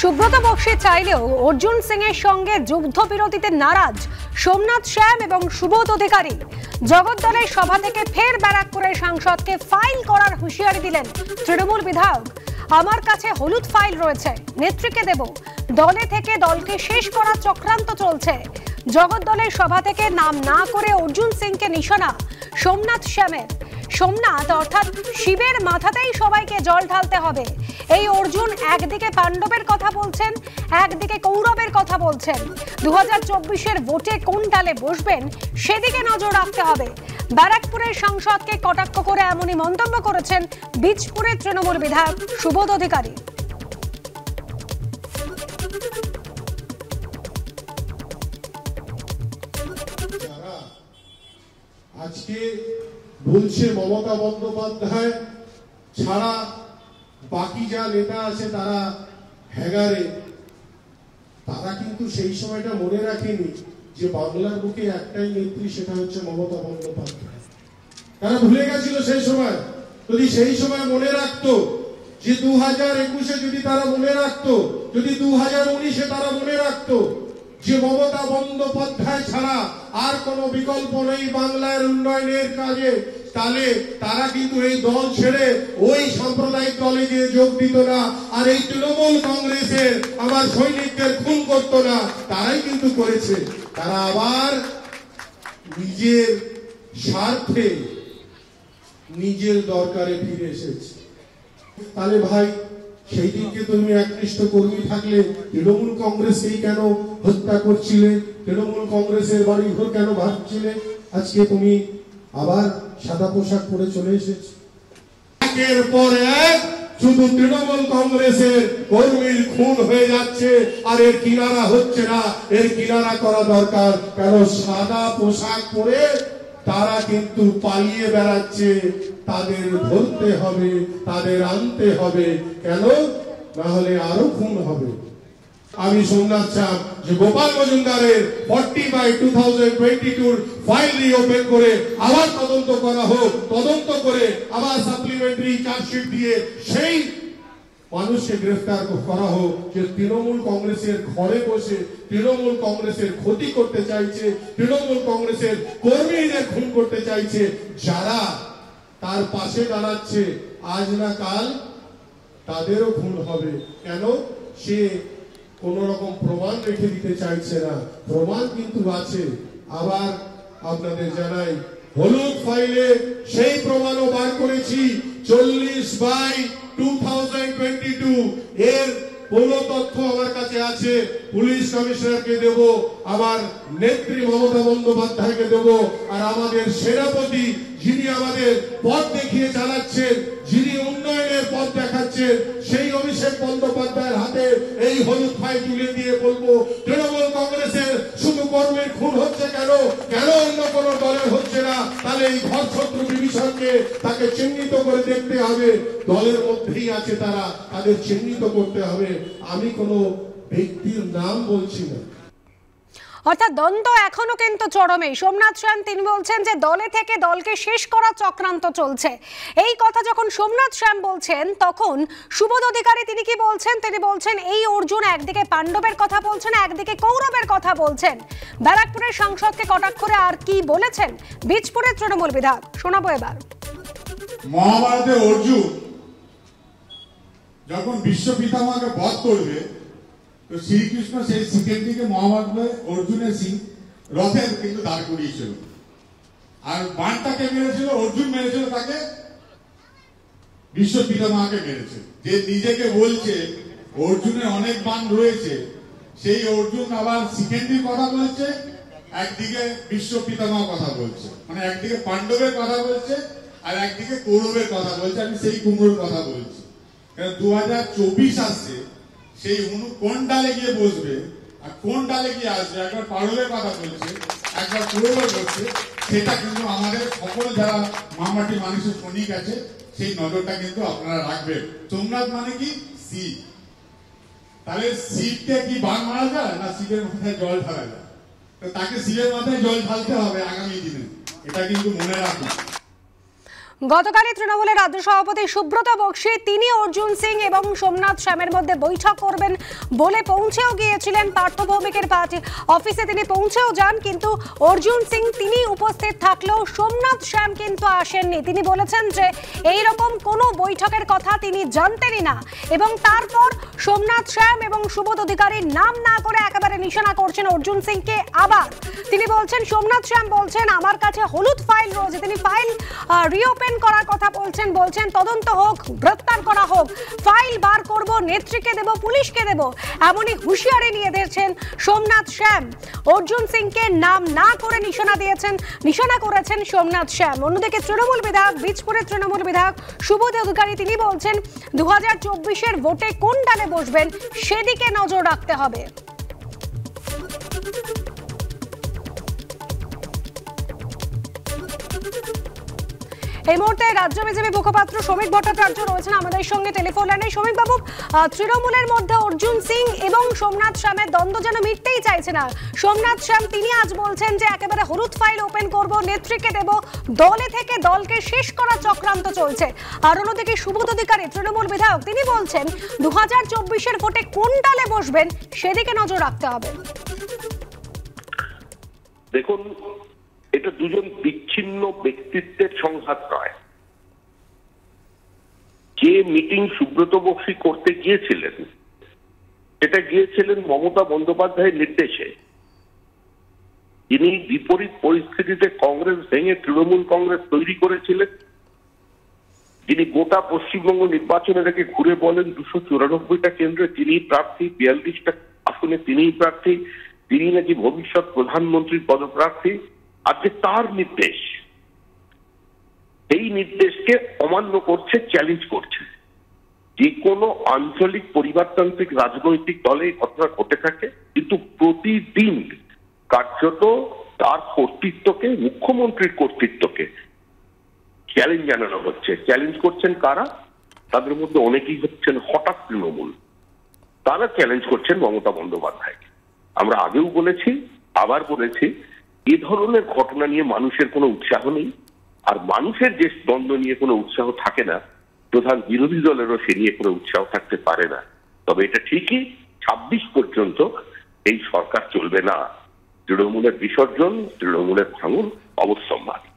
সুব্রত বক্সী চাইলেও অর্জুন সিং এর সঙ্গে যুদ্ধবিরতিতে নারাজ সোমনাথ শ্যাম এবং সুবোধ অধিকারী। জগদ্দলের সভা থেকে ফের ব্যারাকপুরের সাংসদকে ফাইল করার হুঁশিয়ারি দিলেন তৃণমূল বিধায়ক। আমার কাছে হলুদ ফাইল রয়েছে, নেত্রীকে দেব। দলে থেকে দলকে শেষ করার চক্রান্ত চলছে। জগদ্দলের সভা থেকে নাম না করে অর্জুন সিংকে নিশানা সোমনাথ শ্যামের। সোমনাথ অর্থাৎ শিবের মাথাতেই সবাইকে জল ঢালতে হবে। এই অর্জুন একদিকে পাণ্ডবের কথা বলছেন, একদিকে কৌরবের কথা বলছেন। 2024-এর ভোটে কোন ডালে বসবেন সেদিকে নজর রাখতে হবে। ব্যারাকপুরের সাংসদকে কটাক্ষ করে এমনই মন্তব্য করেছেন বীজপুরের তৃণমূল বিধায়ক সুবোধ অধিকারী। আজকে বলছে মমতা বন্দ্যোপাধ্যায় ছাড়া বাকি যা নেতা আছে তারা হ্যাগারে, তারা কিন্তু সেই সময়টা মনে রাখেনি যে বাংলার বুকে একটাই নেত্রী, সেটা হচ্ছে মমতা বন্দ্যোপাধ্যায়। তারা ভুলে গেছিল সেই সময়। যদি সেই সময় মনে রাখতো, যে 2021-এ যদি তারা মনে রাখতো, যদি 2019-এ তারা মনে রাখতো যে মমতা বন্দ্যোপাধ্যায় ছাড়া আর কোনো বিকল্প নেই বাংলার উন্নয়নের কাজে, তাহলে তারা কিন্তু এই দল ছেড়ে ওই সাম্প্রদায়িক দলে গিয়ে যোগ দিত না, আর এই তৃণমূল কংগ্রেসের আমার সৈনিকদের খুন করত না। তারাই কিন্তু করেছে। তারা আবার নিজের স্বার্থে নিজের দরকারে ফিরে এসেছে। তাহলে ভাই, সেই দিনকে তুমি একনিষ্ঠ কর্মী থাকলে তৃণমূল কংগ্রেসকেই কেন হত্যা করছিলে? তৃণমূল কংগ্রেসের বাড়ি ঘর কেন ভাঙছিলে? আজকে তুমি আবার সাদা পোশাক পরে চলে এসেছো। একের পর এক শুধু তৃণমূল কংগ্রেসের কর্মীর খুন হয়ে যাচ্ছে, আর এর কিনারা হচ্ছে না। এর কিনারা করা দরকার। কেন সাদা পোশাক পরে তারা কিন্তু পালিয়ে বেড়াচ্ছে। তাদের ধরতে হবে, তাদের আনতে হবে। কেন? না হলে আরো খুন হবে। আমি সোমনাথ শ্যাম যে গোপাল মজুমদারের 40/2022 ফাইল রিওপেন করে আবার তদন্ত করা হোক, তদন্ত করে আবার সাপ্লিমেন্টারি চার্জশিট দিয়ে সেই মানুষকে গ্রেফতার করা হোক যে তৃণমূল কংগ্রেসের ঘরে বসে তৃণমূল কংগ্রেসের ক্ষতি করতে চাইছে, তৃণমূল কংগ্রেসের কর্মীদের খুন করতে চাইছে। যারা তার পাশে দাঁড়াচ্ছে আজ না কাল তাদেরও খুন হবে। কেন? সে কোন রকম প্রমাণ রেখে দিতে চাইছে না। প্রমাণ কিন্তু আছে। আবার আপনাদের জানাই, হলুদ ফাইলে সেই প্রমাণও বার করেছি। 40/2022 এর কোন তথ্য আমার কাছে আছে। পুলিশ কমিশনারকে দেব, আমার নেত্রী মমতা বন্দ্যোপাধ্যায়কে দেব, আর আমাদের সেনাপতি যিনি আমাদের পথ দেখিয়ে চালাচ্ছেন, যিনি উন্নয়নের পথ দেখাচ্ছেন, সেই অভিষেক বন্দ্যোপাধ্যায়ের হাতে এই হলুদ ফাইল তুলে দিয়ে বলবো, তৃণমূল কংগ্রেসের শুধু কর্মীর খুন হচ্ছে কেন? কেন অন্য কোন দলের হচ্ছে না? তাহলে এই ঘর শত্রু ডিভিশনকে তাকে চিহ্নিত করে দেখতে হবে। দলের মধ্যেই আছে তারা, তাদের চিহ্নিত করতে হবে। আমি কোনো ব্যক্তির নাম বলছি না। অর্থাৎ দ্বন্দ্ব এখনো কিন্তু চরমে। সোমনাথ শ্যাম তিনি বলছেন যে দলে থেকে দলকে শেষ করার চক্রান্ত চলছে। এই কথা যখন সোমনাথ শ্যাম বলছেন, তখন সুবোধ অধিকারী তিনি কি বলছেন? তিনি বলছেন এই অর্জুন একদিকে পাণ্ডবের কথা বলছেন, একদিকে কৌরবের কথা বলছেন। ব্যারাকপুরের সাংসদকে কটাক্ষ করে আর কি বলেছেন বীজপুরের তৃণমূল বিধায়ক, শোনাবো এবার। মহাভারতে অর্জুন যখন বিশ্ব পিতামহকে বধ করবে, তো শ্রীকৃষ্ণ সেই সিংহের দিকে মহাভারতে অর্জুনের সিং রথের কিন্তু দাঁড় করিয়েছিল, আর বাণটাকে মেরেছিল অর্জুন, মেরেছিল তাকে বিশ্ব পিতামহকে মেরেছে। যে নিজেকে বলছে অর্জুনের অনেক বাণ রয়েছে, সেই অর্জুন আবার সিংহের কথা বলছে, একদিকে বিশ্ব পিতামহ কথা বলছে, মানে একদিকে পাণ্ডবের কথা বলছে আর একদিকে কৌরবের কথা বলছে। আমি সেই কুমড়োর কথা বলছি। 2024 আসছে, সেই কোন ডালে গিয়ে বসবে আর কোন ডালে গিয়ে আসবে, একবার পাণ্ডবের কথা বলছে, একবার কৌরবের বলছে। সেটা কিন্তু আমাদের সকল যারা মামাটি মানুষের সৈনিক আছে, সেই নজরটা কিন্তু আপনারা রাখবেন। সোমনাথ মানে কি? শিব। তাহলে শিবকে কি বাঘ মারা যায় না শিবের মাথায় জল ঢালা যায়? তো তাকে শিবের মাথায় জল ঢালতে হবে আগামী দিনে, এটা কিন্তু মনে রাখুন। গতকালই তৃণমূলের রাজ্য সভাপতি সুব্রত বক্সী তিনি অর্জুন সিং এবং সোমনাথ শ্যামের মধ্যে বৈঠক করবেন বলে পৌঁছেও গিয়েছিলেন পার্থ ভৌমিকের পার্টি অফিসে। তিনি পৌঁছেও যান, কিন্তু অর্জুন সিং তিনি উপস্থিত থাকলেও সোমনাথ শ্যাম কিন্তু আসেননি। তিনি বলেছেন যে এই রকম কোনো বৈঠকের কথা তিনি জানতেনই না, এবং তারপর সোমনাথ শ্যাম এবং সুবোধ অধিকারীর নাম না করে একেবারে নিশানা করছেন অর্জুন সিংকে। আবার তিনি বলছেন, সোমনাথ শ্যাম বলছেন আমার কাছে হলুদ ফাইল রয়েছে, তিনি ফাইল রিওপেন করার কথা বলছেন তদন্ত হোক, গ্রেফতার করা হোক, ফাইল বার করব, নেত্রীকে দেব, পুলিশকে দেব, এমনই হুঁশিয়ারি নিয়ে দিয়েছেন সোমনাথ শ্যাম। অর্জুন সিংকে নাম না করে নিশানা করেছেন সোমনাথ শ্যাম। অন্যদিকে তৃণমূল বিধায়ক, বীজপুরের তৃণমূল বিধায়ক সুবোধ অধিকারী তিনি বলছেন 2024-এর ভোটে কোন ডালে বসবেন সেদিকে নজর রাখতে হবে। এই মুহূর্তে রাজ্য বিজেপি মুখপাত্র শ্রমিক ভট্টাচার্য রয়েছেন আমাদের সঙ্গে টেলিফোন লাইনে। শ্রমিক বাবু, তৃণমূলের মধ্যে অর্জুন সিং এবং সোমনাথ শ্যামের দ্বন্দ্ব যেন মিটতেই চাইছে না। সোমনাথ শ্যাম তিনি আজ বলছেন যে একেবারে হলুদ ফাইল ওপেন করব, নেত্রীকে দেব, দলে থেকে দলকে শেষ করার চক্রান্ত চলছে। আর অন্যদিকে সুবোধ অধিকারী তৃণমূল বিধায়ক তিনি বলছেন 2024-এর ভোটে কোন ডালে বসবেন সেদিকে নজর রাখতে হবে। দেখুন, এটা দুজন বিচ্ছিন্ন ব্যক্তিত্বের সংঘাত নয়। যে মিটিং সুব্রত বক্সী করতে গিয়েছিলেন সেটা গিয়েছিলেন মমতা বন্দ্যোপাধ্যায়ের নির্দেশে। তিনি বিপরীত পরিস্থিতিতে কংগ্রেস ভেঙে তৃণমূল কংগ্রেস তৈরি করেছিলেন। যিনি গোটা পশ্চিমবঙ্গ নির্বাচনে থেকে ঘুরে বলেন 294টা কেন্দ্রে তিনি প্রার্থী, 42টা আসনে তিনিই প্রার্থী, তিনি নাকি ভবিষ্যৎ প্রধানমন্ত্রীর পদপ্রার্থী। আজকে তার নির্দেশ, এই নির্দেশকে অমান্য করছে, চ্যালেঞ্জ করছে। যে কোনো আঞ্চলিক পরিবারতান্ত্রিক রাজনৈতিক দলে এই ঘটনা ঘটে থাকে, কিন্তু প্রতিদিন কার্যত তার কর্তৃত্বকে, মুখ্যমন্ত্রীর কর্তৃত্বকে চ্যালেঞ্জ জানানো হচ্ছে। চ্যালেঞ্জ করছেন কারা? তাদের মধ্যে অনেকেই হচ্ছেন হঠাৎ তৃণমূল। তারা চ্যালেঞ্জ করছেন মমতা বন্দ্যোপাধ্যায়কে। আমরা আগেও বলেছি, আবার বলেছি, এ ধরনের ঘটনা নিয়ে মানুষের কোনো উৎসাহ নেই। আর মানুষের যে দ্বন্দ্ব নিয়ে কোনো উৎসাহ থাকে না, প্রধান বিরোধী দলেরও সে নিয়ে কোনো উৎসাহ থাকতে পারে না। তবে এটা ঠিকই, 26 পর্যন্ত এই সরকার চলবে না। তৃণমূলের বিসর্জন, তৃণমূলের ভাঙন অবশ্যম্ভাবী।